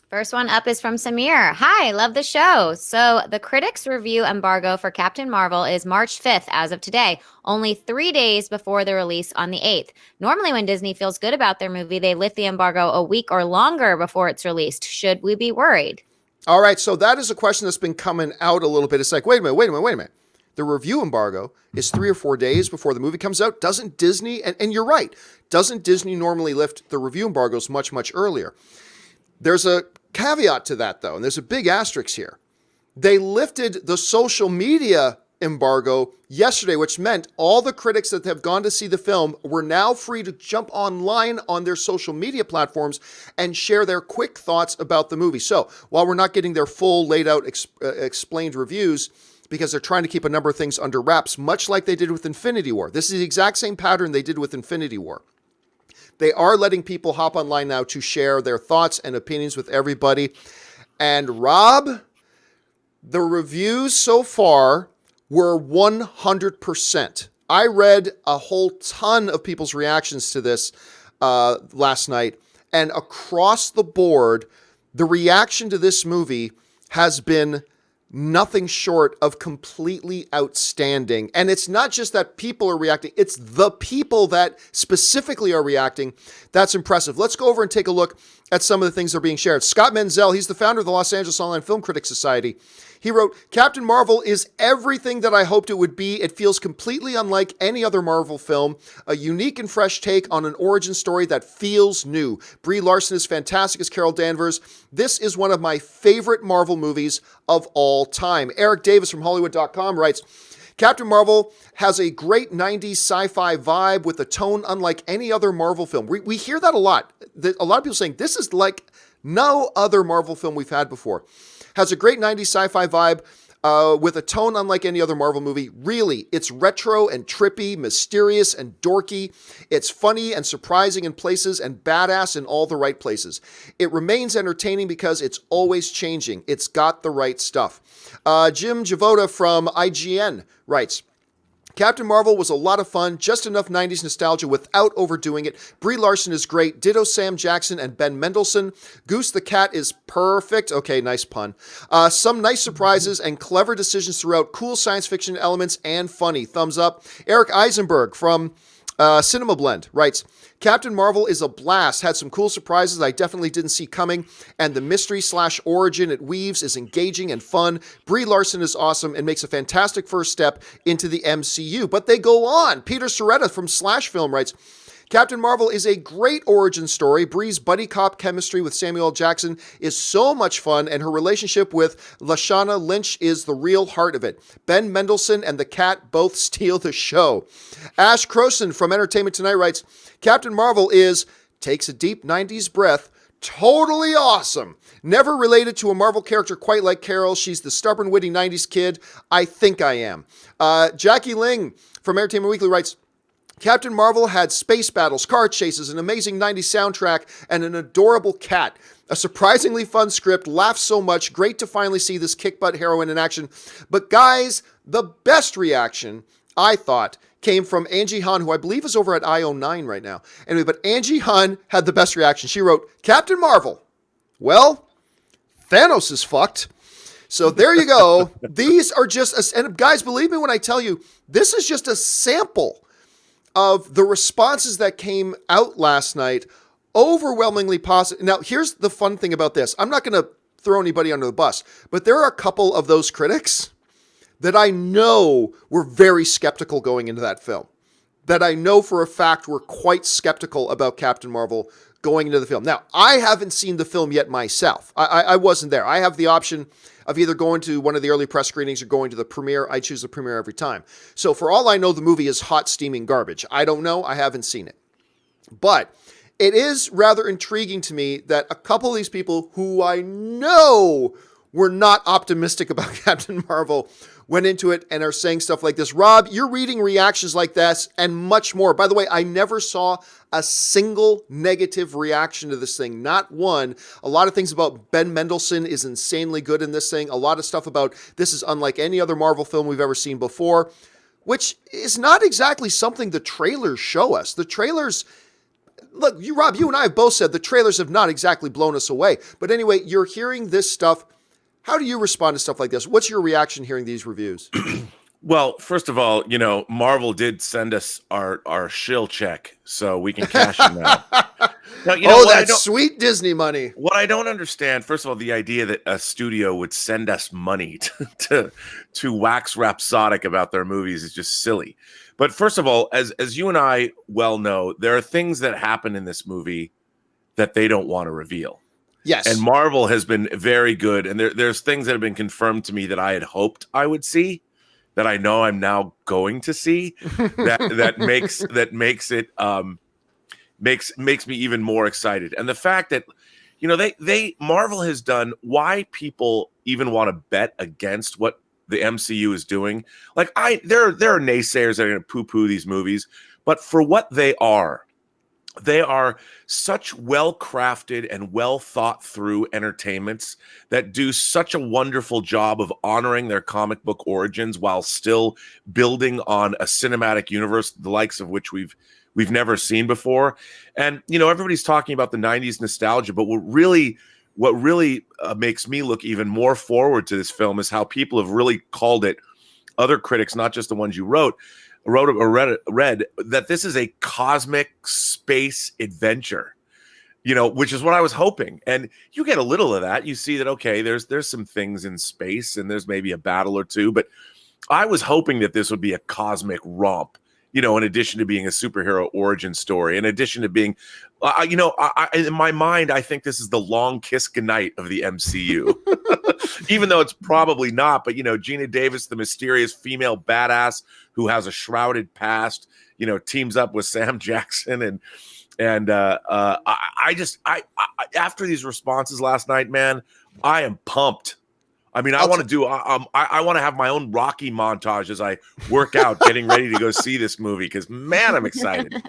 First one up is from Samir. Hi, love the show. So, the critics' review embargo for Captain Marvel is March 5th as of today, only 3 days before the release on the 8th. Normally, when Disney feels good about their movie, they lift the embargo a week or longer before it's released. Should we be worried? All right, so that is a question that's been coming out a little bit. It's like, wait a minute. The review embargo is 3 or 4 days before the movie comes out. Doesn't Disney, and you're right, doesn't Disney normally lift the review embargoes much, much earlier? There's a caveat to that, though, and there's a big asterisk here. They lifted the social media embargo yesterday, which meant all the critics that have gone to see the film were now free to jump online on their social media platforms and share their quick thoughts about the movie. So while we're not getting their full laid out explained reviews, because they're trying to keep a number of things under wraps, much like they did with Infinity War. This is the exact same pattern they did with Infinity War. They are letting people hop online now to share their thoughts and opinions with everybody. And Rob, the reviews so far were 100%. I read a whole ton of people's reactions to this last night, and across the board, the reaction to this movie has been nothing short of completely outstanding. And it's not just that people are reacting, it's the people that specifically are reacting. That's impressive. Let's go over and take a look at some of the things that are being shared. Scott Menzel, he's the founder of the Los Angeles Online Film Critics Society. He wrote, Captain Marvel is everything that I hoped it would be. It feels completely unlike any other Marvel film, a unique and fresh take on an origin story that feels new. Brie Larson is fantastic as Carol Danvers. This is one of my favorite Marvel movies of all time. Eric Davis from Hollywood.com writes, Captain Marvel has a great 90s sci-fi vibe with a tone unlike any other Marvel film. We hear that a lot. A lot of people saying this is like no other Marvel film we've had before. Has a great 90s sci-fi vibe with a tone unlike any other Marvel movie. Really, it's retro and trippy, mysterious and dorky. It's funny and surprising in places and badass in all the right places. It remains entertaining because it's always changing. It's got the right stuff. Jim Javoda from IGN writes, Captain Marvel was a lot of fun, just enough 90s nostalgia without overdoing it. Brie Larson is great. Ditto Sam Jackson and Ben Mendelsohn. Goose the Cat is perfect. Okay, nice pun. Some nice surprises and clever decisions throughout. Cool science fiction elements and funny. Thumbs up. Eric Eisenberg from Cinema Blend writes, Captain Marvel is a blast. Had some cool surprises I definitely didn't see coming, and the mystery/origin it weaves is engaging and fun. Brie Larson is awesome and makes a fantastic first step into the MCU. But they go on. Peter Soretta from Slash Film writes, Captain Marvel is a great origin story. Brie's buddy cop chemistry with Samuel L. Jackson is so much fun, and her relationship with Lashana Lynch is the real heart of it. Ben Mendelsohn and the cat both steal the show. Ash Croson from Entertainment Tonight writes, Captain Marvel takes a deep 90s breath, totally awesome. Never related to a Marvel character quite like Carol. She's the stubborn, witty 90s kid. I think I am. Jackie Ling from Entertainment Weekly writes, Captain Marvel had space battles, car chases, an amazing 90s soundtrack, and an adorable cat. A surprisingly fun script, laughed so much, great to finally see this kick-butt heroine in action. But guys, the best reaction, I thought, came from Angie Han, who I believe is over at IO9 right now. Anyway, but Angie Han had the best reaction. She wrote, Captain Marvel, well, Thanos is fucked. So there you go. These are just, and guys, believe me when I tell you, this is just a sample of the responses that came out last night, overwhelmingly positive. Now, here's the fun thing about this. I'm not going to throw anybody under the bus, but there are a couple of those critics that I know were very skeptical going into that film, that I know for a fact were quite skeptical about Captain Marvel going into the film. Now, I haven't seen the film yet myself. I wasn't there. I have the option of either going to one of the early press screenings or going to the premiere. I choose the premiere every time. So for all I know, the movie is hot, steaming garbage. I don't know. I haven't seen it. But it is rather intriguing to me that a couple of these people who I know were not optimistic about Captain Marvel went into it and are saying stuff like this. Rob, you're reading reactions like this and much more. By the way, I never saw a single negative reaction to this thing. Not one. A lot of things about Ben Mendelsohn is insanely good in this thing. A lot of stuff about this is unlike any other Marvel film we've ever seen before, which is not exactly something the trailers show us. The trailers, look, Rob, you and I have both said the trailers have not exactly blown us away. But anyway, you're hearing this stuff. How do you respond to stuff like this? What's your reaction hearing these reviews? Well, first of all, Marvel did send us our shill check, so we can cash it now. Now, Oh, that's sweet Disney money. What I don't understand, first of all, the idea that a studio would send us money to wax rhapsodic about their movies is just silly. But first of all, as you and I well know, there are things that happen in this movie that they don't want to reveal. Yes. And Marvel has been very good, and there's things that have been confirmed to me that I had hoped I would see, that I know I'm now going to see, that makes it makes me even more excited. And the fact that they Marvel has done, why people even want to bet against what the MCU is doing. Like there are naysayers that are going to poo-poo these movies, but for what they are such well-crafted and well-thought-through entertainments that do such a wonderful job of honoring their comic book origins while still building on a cinematic universe, the likes of which we've never seen before. And everybody's talking about the 90s nostalgia, but what really makes me look even more forward to this film is how people have really called it, other critics, not just the ones you wrote or read, that this is a cosmic space adventure, which is what I was hoping. And you get a little of that. You see that, okay, there's some things in space and there's maybe a battle or two, but I was hoping that this would be a cosmic romp, in addition to being a superhero origin story, in addition to being, in my mind, I think this is the long kiss goodnight of the MCU. Even though it's probably not, but Gina Davis, the mysterious female badass who has a shrouded past, teams up with Sam Jackson, and I after these responses last night, man, I am pumped. I mean, I want to do. I want to have my own Rocky montage as I work out, getting ready to go see this movie. Because man, I'm excited.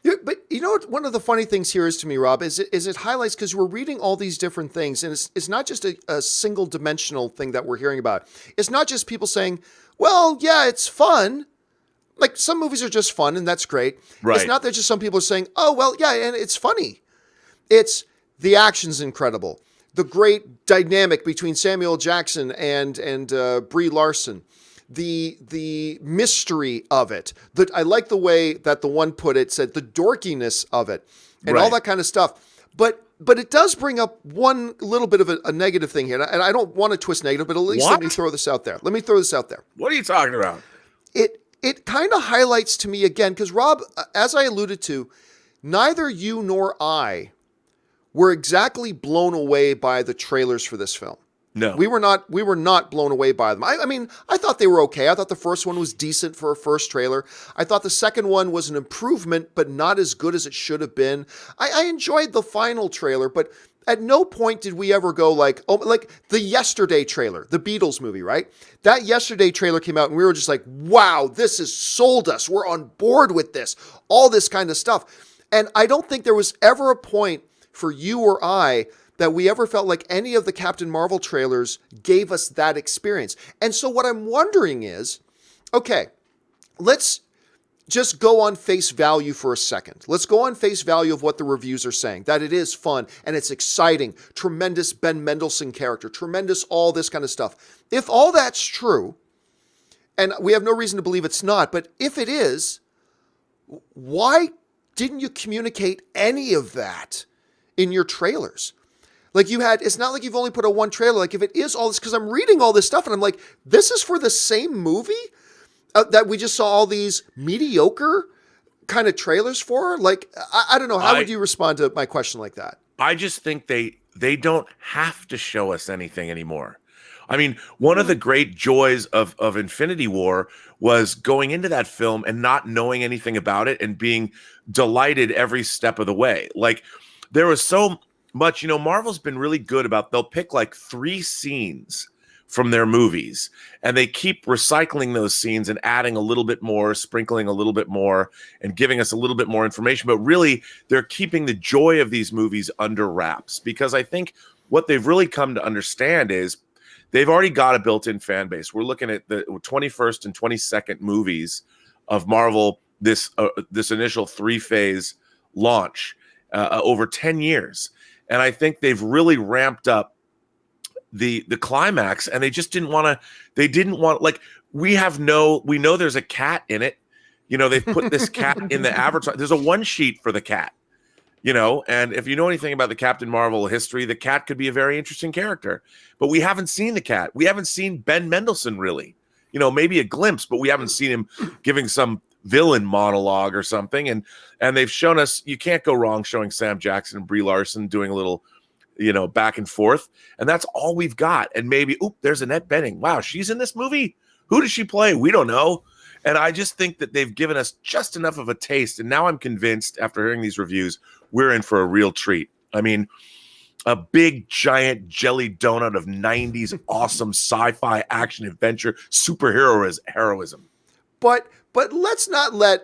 Yeah, but what? One of the funny things here is to me, Rob, is it highlights, because we're reading all these different things, and it's not just a single dimensional thing that we're hearing about. It's not just people saying, "Well, yeah, it's fun." Like some movies are just fun, and that's great. Right. It's not that just some people are saying, "Oh, well, yeah, and it's funny." It's the action's incredible. The great dynamic between Samuel Jackson and Brie Larson, the mystery of it. I like the way that the one put it, said the dorkiness of it, and all that kind of stuff. But it does bring up one little bit of a negative thing here, and I don't want to twist negative, but at least let me throw this out there. What are you talking about? It kind of highlights to me again, because Rob, as I alluded to, neither you nor I were exactly blown away by the trailers for this film. No. We were not blown away by them. I mean, I thought they were okay. I thought the first one was decent for a first trailer. I thought the second one was an improvement, but not as good as it should have been. I enjoyed the final trailer, but at no point did we ever go like the Yesterday trailer, the Beatles movie, right? That Yesterday trailer came out and we were just like, wow, this has sold us. We're on board with this, all this kind of stuff. And I don't think there was ever a point for you or I that we ever felt like any of the Captain Marvel trailers gave us that experience. And so what I'm wondering is, okay, let's just go on face value for a second. Let's go on face value of what the reviews are saying, that it is fun and it's exciting, tremendous Ben Mendelsohn character, tremendous all this kind of stuff. If all that's true, and we have no reason to believe it's not, but if it is, why didn't you communicate any of that in your trailers? Like it's not like you've only put a one trailer. Like if it is all this, because I'm reading all this stuff and I'm like, this is for the same movie that we just saw all these mediocre kind of trailers for? Like, I don't know. How would you respond to my question like that? I just think they don't have to show us anything anymore. I mean, one of the great joys of Infinity War was going into that film and not knowing anything about it and being delighted every step of the way. Like, there was so much, Marvel's been really good about, they'll pick like 3 scenes from their movies and they keep recycling those scenes and adding a little bit more, sprinkling a little bit more and giving us a little bit more information. But really, they're keeping the joy of these movies under wraps, because I think what they've really come to understand is they've already got a built-in fan base. We're looking at the 21st and 22nd movies of Marvel, this initial 3-phase launch. over 10 years. And I think they've really ramped up the climax, and they just didn't want like, we know there's a cat in it. They've put this cat in the advertisement. There's a one sheet for the cat, and if you know anything about the Captain Marvel history, the cat could be a very interesting character, but we haven't seen the cat. We haven't seen Ben Mendelsohn really, maybe a glimpse, but we haven't seen him giving some villain monologue or something. And they've shown us, you can't go wrong showing Sam Jackson and Brie Larson doing a little, back and forth. And that's all we've got. And maybe, there's Annette Bening. Wow, she's in this movie. Who does she play? We don't know. And I just think that they've given us just enough of a taste. And now I'm convinced, after hearing these reviews, we're in for a real treat. I mean, a big, giant jelly donut of 90s awesome sci-fi action adventure superhero heroism. But let's not let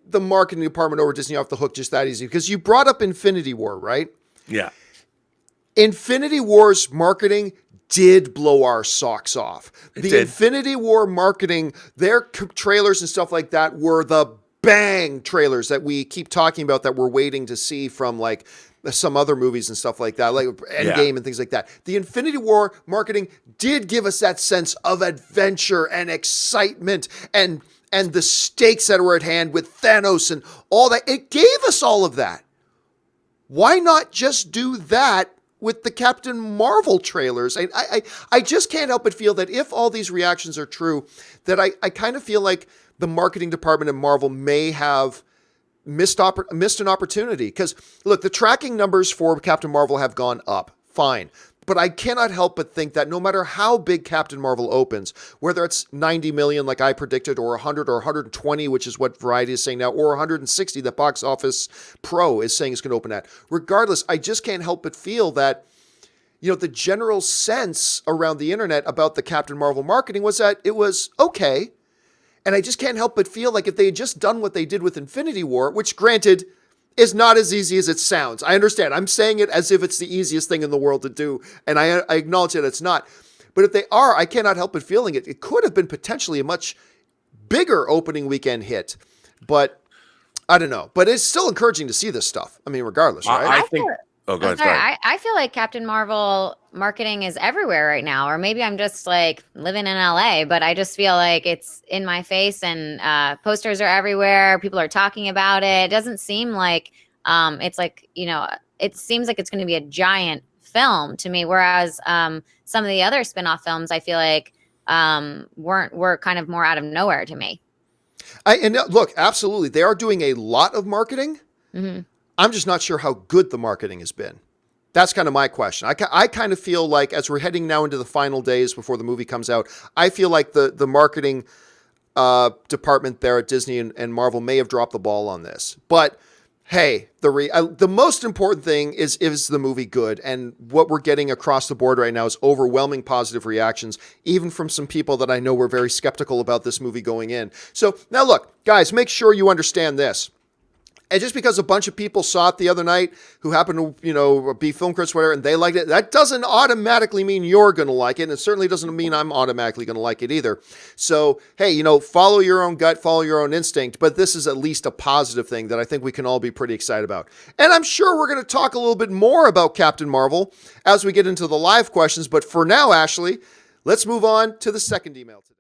the marketing department over Disney off the hook just that easy, because you brought up Infinity War, right? Yeah. Infinity War's marketing did blow our socks off. Infinity War marketing, their trailers and stuff like that were the bang trailers that we keep talking about that we're waiting to see from like some other movies and stuff like that, like Endgame and things like that. The Infinity War marketing did give us that sense of adventure and excitement and the stakes that were at hand with Thanos and all that. It gave us all of that. Why not just do that with the Captain Marvel trailers? I just can't help but feel that if all these reactions are true, that I kind of feel like the marketing department in Marvel may have missed an opportunity. Because look, the tracking numbers for Captain Marvel have gone up. Fine. But I cannot help but think that no matter how big Captain Marvel opens, whether it's 90 million like I predicted, or 100 or 120, which is what Variety is saying now, or 160 that Box Office Pro is saying it's going to open at, regardless, I just can't help but feel that, the general sense around the internet about the Captain Marvel marketing was that it was okay. And I just can't help but feel like if they had just done what they did with Infinity War, which granted is not as easy as it sounds. I understand. I'm saying it as if it's the easiest thing in the world to do. And I acknowledge that it's not. But if they are, I cannot help but feeling it. It could have been potentially a much bigger opening weekend hit. But I don't know. But it's still encouraging to see this stuff. I mean, regardless, right? I think... Oh, go ahead. Sorry, I feel like Captain Marvel marketing is everywhere right now, or maybe I'm just like living in LA, but I just feel like it's in my face and posters are everywhere. People are talking about it. It doesn't seem like it's like, it seems like it's going to be a giant film to me. Whereas some of the other spinoff films, I feel like were kind of more out of nowhere to me. And look, absolutely. They are doing a lot of marketing. Mm-hmm. I'm just not sure how good the marketing has been. That's kind of my question. I kind of feel like as we're heading now into the final days before the movie comes out, I feel like the marketing department there at Disney and Marvel may have dropped the ball on this. But hey, the most important thing is the movie good? And what we're getting across the board right now is overwhelming positive reactions, even from some people that I know were very skeptical about this movie going in. So now look, guys, make sure you understand this. And just because a bunch of people saw it the other night who happen to, be film critics, whatever, and they liked it, that doesn't automatically mean you're going to like it. And it certainly doesn't mean I'm automatically going to like it either. So, hey, follow your own gut, follow your own instinct. But this is at least a positive thing that I think we can all be pretty excited about. And I'm sure we're going to talk a little bit more about Captain Marvel as we get into the live questions. But for now, Ashley, let's move on to the second email today.